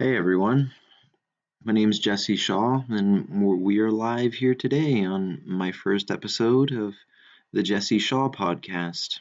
Hey everyone, my name's Jesse Shaw, and we are live here today on my first episode of the Jesse Shaw podcast.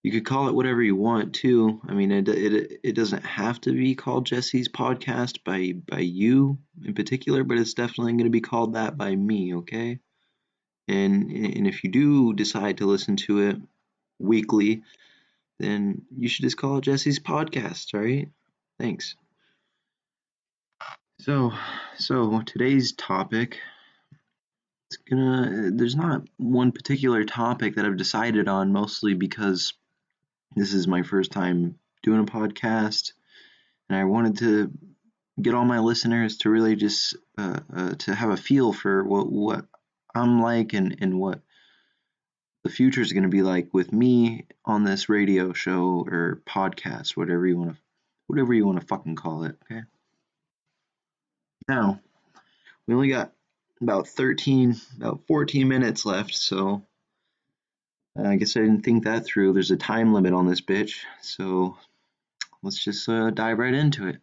You could call it whatever you want too. I mean, it doesn't have to be called Jesse's podcast by you in particular, but it's definitely going to be called that by me, okay? And if you do decide to listen to it weekly, then you should just call it Jesse's podcast, all right? Thanks. So, so today's topic, there's not one particular topic that I've decided on, mostly because this is my first time doing a podcast, and I wanted to get all my listeners to really just to have a feel for what I'm like and what the future is going to be like with me on this radio show or podcast, whatever you want to fucking call it. Okay. Now we only got about 14 minutes left, so I guess I didn't think that through. There's a time limit on this bitch, so let's just dive right into it.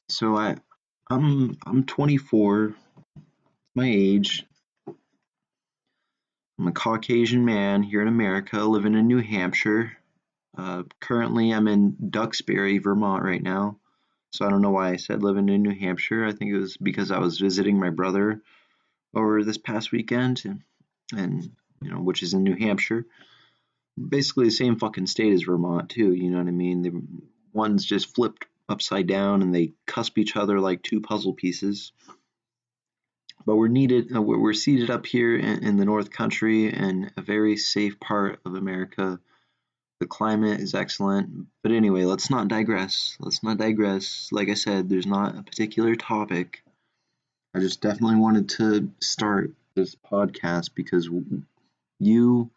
So I'm 24, my age. I'm a Caucasian man here in America, living in New Hampshire. Currently, I'm in Duxbury, Vermont right now. So I don't know why I said living in New Hampshire. I think it was because I was visiting my brother over this past weekend, and which is in New Hampshire. Basically the same fucking state as Vermont too, you know what I mean? The one's just flipped upside down and they cusp each other like two puzzle pieces. But we're seated up here in the North Country in a very safe part of America. The climate is excellent. But anyway, let's not digress. Like I said, there's not a particular topic. I just definitely wanted to start this podcast because you,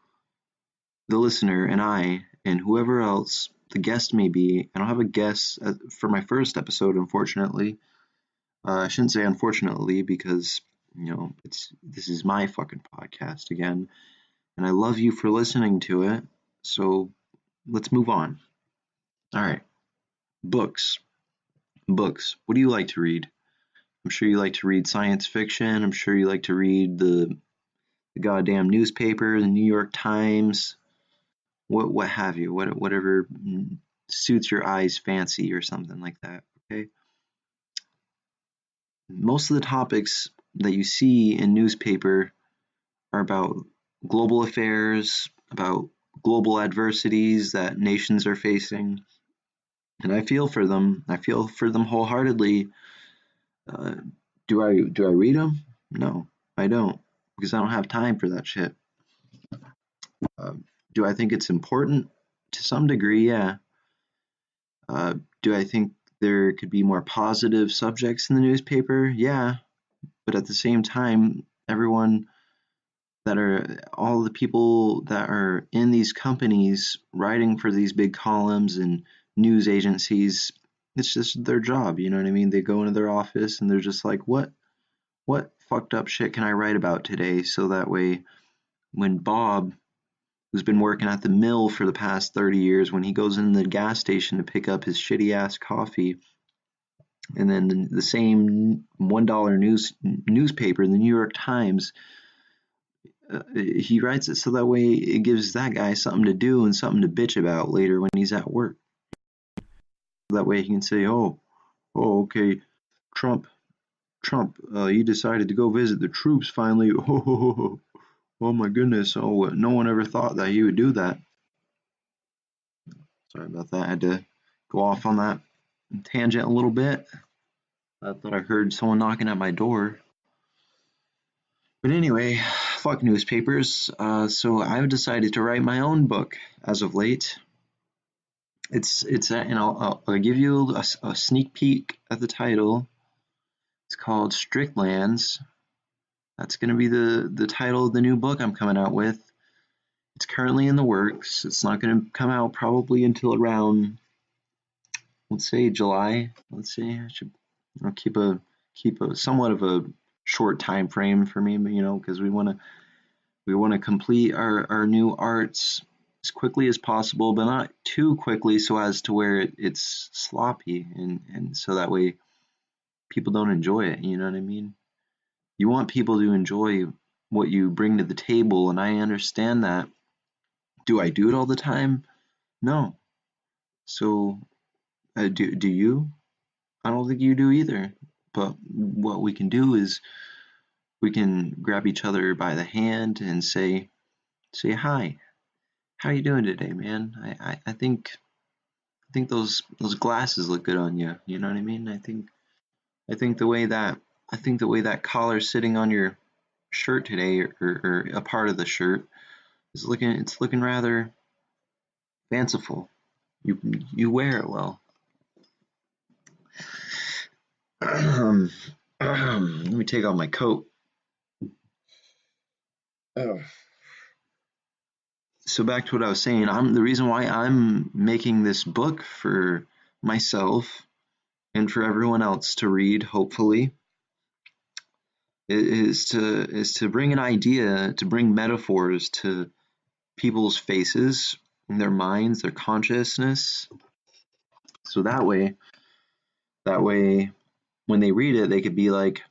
the listener, and I, and whoever else the guest may be. I don't have a guest for my first episode, unfortunately. I shouldn't say unfortunately because this is my fucking podcast again, and I love you for listening to it. So let's move on. All right, books. Books. What do you like to read? I'm sure you like to read science fiction. I'm sure you like to read the goddamn newspaper, the New York Times, what have you, whatever suits your eyes fancy or something like that. Okay. Most of the topics that you see in newspaper are about global affairs, about global adversities that nations are facing, and I feel for them. I feel for them wholeheartedly. Uh, do I read them? No, I don't, because I don't have time for that shit. Uh, do I think it's important? To some degree, yeah. Do I think there could be more positive subjects in the newspaper? Yeah, but at the same time, all the people that are in these companies writing for these big columns and news agencies, it's just their job, you know what I mean? They go into their office and they're just like, what fucked up shit can I write about today? So that way, when Bob, who's been working at the mill for the past 30 years, when he goes in the gas station to pick up his shitty ass coffee, and then the same $1 newspaper, the New York Times, he writes it so that way it gives that guy something to do and something to bitch about later when he's at work. That way he can say, okay, Trump, he decided to go visit the troops finally. Oh my goodness, no one ever thought that he would do that. Sorry about that, I had to go off on that tangent a little bit. I thought I heard someone knocking at my door. But anyway, fuck newspapers. So I've decided to write my own book as of late. And I'll give you a sneak peek at the title. It's called Stricklands. That's going to be the title of the new book I'm coming out with. It's currently in the works. It's not going to come out probably until around, let's say, July. Let's see. I should keep a somewhat of a short time frame for me, because we want to complete our new arts as quickly as possible, but not too quickly so as to where it's sloppy, and so that way people don't enjoy it. You know what I mean? You want people to enjoy what you bring to the table, and I understand that. Do I do it all the time? No. So, do you? I don't think you do either. But what we can do is we can grab each other by the hand and say hi. How you doing today, man? I think those glasses look good on you. You know what I mean? I think the way that collar's sitting on your shirt today, or a part of the shirt, is looking rather fanciful. You wear it well. Let me take off my coat. Oh. So back to what I was saying. The reason why I'm making this book for myself and for everyone else to read, hopefully, is to bring an idea, to bring metaphors to people's faces, in their minds, their consciousness. So that way, when they read it, they could be like,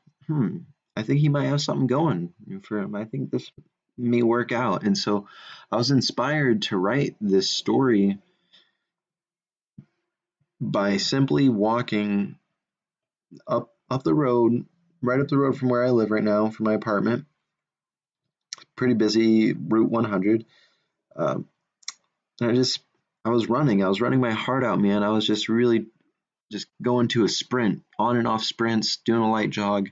I think he might have something going for him. I think this may work out. And so I was inspired to write this story by simply walking up the road, right up the road from where I live right now, from my apartment. Pretty busy Route 100. Um, and I was running my heart out, man. I was just really just going to a sprint, on and off sprints, doing a light jog.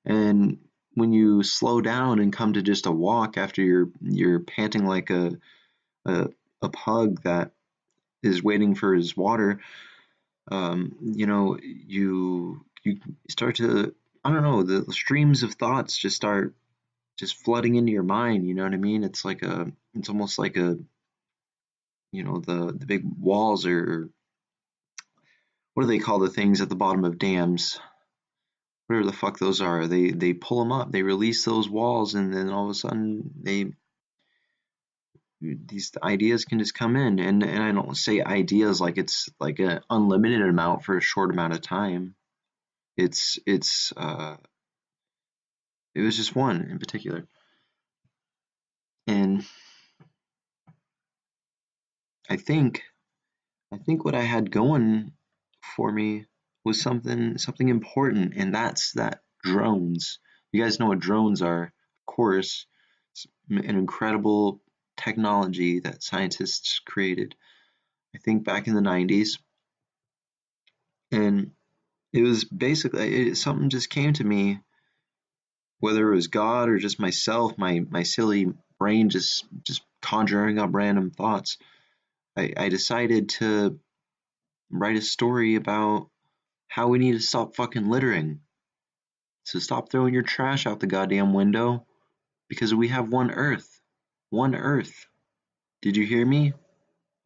And when you slow down and come to just a walk after you're panting like a, a pug that is waiting for his water, you start to, I don't know, the streams of thoughts just start just flooding into your mind. You know what I mean? It's almost like the big walls, or what do they call the things at the bottom of dams? Whatever the fuck those are, they pull them up, they release those walls, and then all of a sudden these ideas can just come in, and I don't say ideas like it's like an unlimited amount for a short amount of time. It was just one in particular, and I think what I had going for me was something important, and that's that drones. You guys know what drones are, of course. It's an incredible technology that scientists created, I think back in the 90s. And it was basically, something just came to me, whether it was God or just myself, my silly brain just conjuring up random thoughts. I decided to write a story about how we need to stop fucking littering. So stop throwing your trash out the goddamn window, because we have one Earth. One Earth. Did you hear me?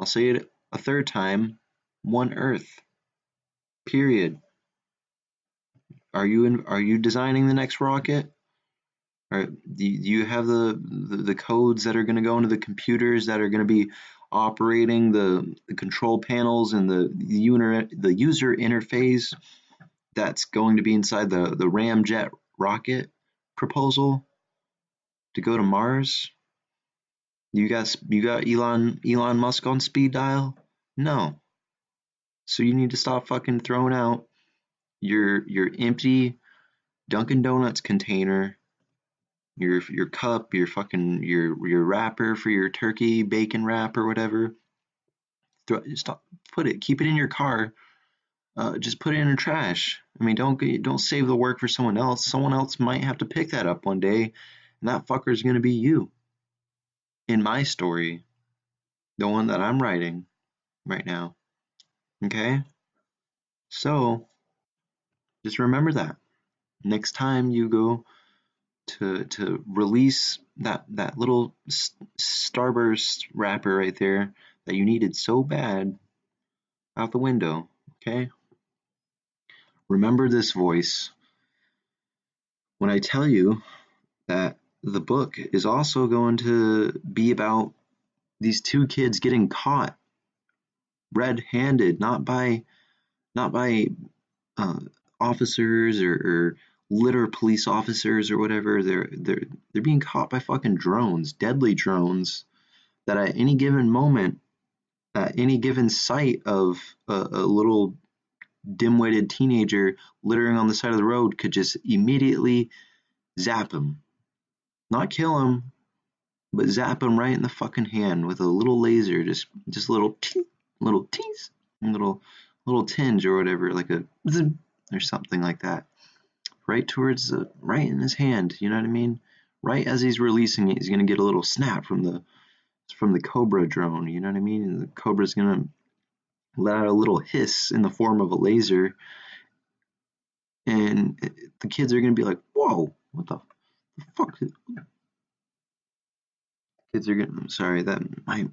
I'll say it a third time. One Earth. Period. Are you designing the next rocket? Or do you have the codes that are going to go into the computers that are going to be operating the control panels and the user interface that's going to be inside the ramjet rocket proposal to go to Mars? You got Elon Musk on speed dial? No. So you need to stop fucking throwing out your empty Dunkin' Donuts container, your cup, your wrapper for your turkey bacon wrap or whatever. Keep it in your car. Just put it in the trash. I mean, don't save the work for someone else. Someone else might have to pick that up one day, and that fucker is gonna be you. In my story, the one that I'm writing right now. Okay? So just remember that. Next time you go to release that little starburst wrapper right there that you needed so bad out the window, okay? Remember this voice when I tell you that the book is also going to be about these two kids getting caught red-handed, not by uh, officers or litter police officers or whatever. They're being caught by fucking drones, deadly drones that at any given moment, at any given sight of a little dim-witted teenager littering on the side of the road could just immediately zap him. Not kill him, but zap him right in the fucking hand with a little laser, just a little tease, little tinge or whatever, like a zim, or something like that, right in his hand. You know what I mean? Right as he's releasing it, he's gonna get a little snap from the Cobra drone. You know what I mean? And the Cobra's gonna let out a little hiss in the form of a laser, and the kids are gonna be like, "Whoa, what the fuck?" Kids are gonna. I'm sorry that my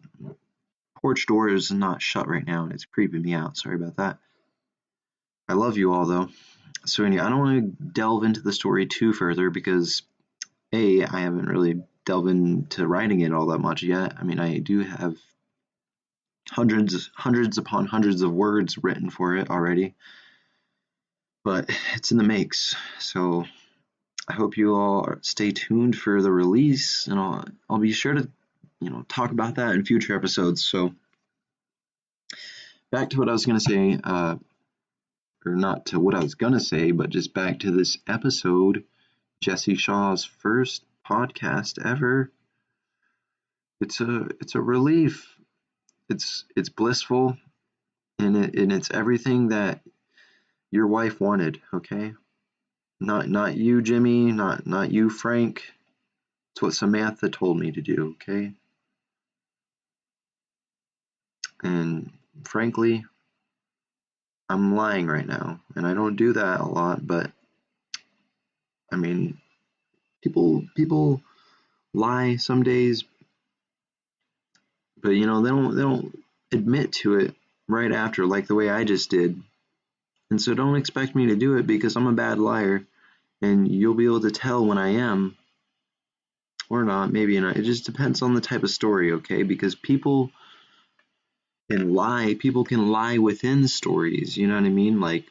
porch door is not shut right now, and it's creeping me out. Sorry about that. I love you all though. So anyway, I don't want to delve into the story too further because I haven't really delved into writing it all that much yet. I mean, I do have hundreds upon hundreds of words written for it already, but it's in the makes. So I hope you all stay tuned for the release, and I'll be sure to talk about that in future episodes. So back to what I was gonna say, or not to what I was gonna say, but just back to this episode, Jesse Shaw's first podcast ever. It's a relief. It's blissful, and it's everything that your wife wanted. Okay, not you, Jimmy, not you, Frank. It's what Samantha told me to do. Okay, and frankly, I'm lying right now, and I don't do that a lot, but I mean, people lie some days, but they don't admit to it right after, like the way I just did. And so don't expect me to do it because I'm a bad liar, and you'll be able to tell when I am or not. Maybe not. It just depends on the type of story, okay? Because people can lie within stories, you know what I mean? Like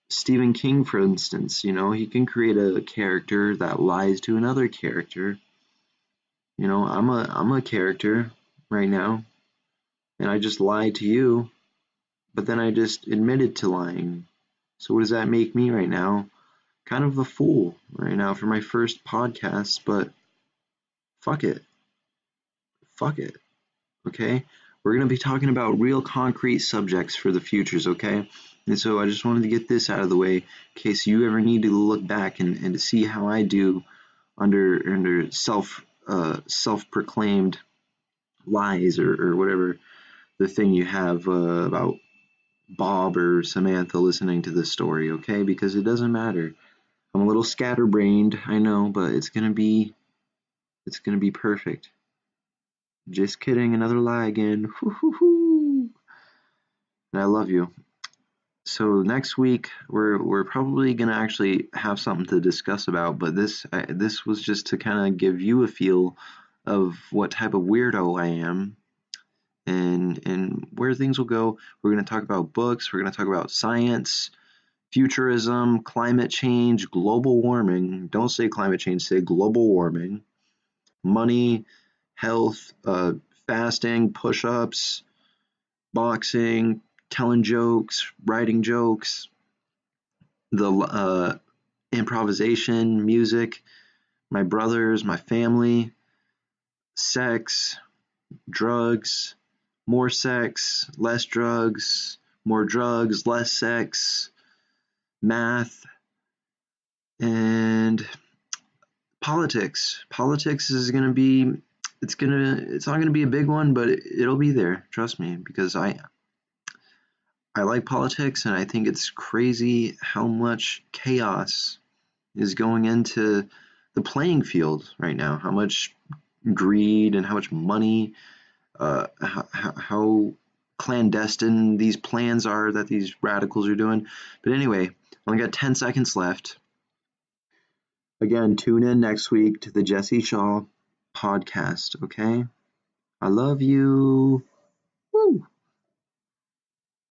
Stephen King, for instance, he can create a character that lies to another character. I'm a character right now, and I just lied to you, but then I just admitted to lying. So what does that make me right now? Kind of a fool right now for my first podcast, but fuck it. Fuck it. Okay? We're going to be talking about real concrete subjects for the futures, okay? And so I just wanted to get this out of the way in case you ever need to look back and to see how I do under self-proclaimed lies or whatever the thing you have about Bob or Samantha listening to this story, okay? Because it doesn't matter. I'm a little scatterbrained, I know, but it's gonna be perfect. Just kidding, another lie again. And I love you. So next week we're probably gonna actually have something to discuss about, but this was just to kind of give you a feel of what type of weirdo I am and where things will go. We're gonna talk about books. We're gonna talk about science, futurism, climate change, global warming. Don't say climate change, say global warming. Money, health, fasting, push-ups, boxing, telling jokes, writing jokes, the improvisation, music, my brothers, my family, sex, drugs, more sex, less drugs, more drugs, less sex, math, and politics. Politics is going to be it's not going to be a big one, but it'll be there, trust me, because I like politics, and I think it's crazy how much chaos is going into the playing field right now, how much greed and how much money, how clandestine these plans are that these radicals are doing. But anyway, I only got 10 seconds left. Again, tune in next week to the Jesse Shaw podcast, okay? I love you.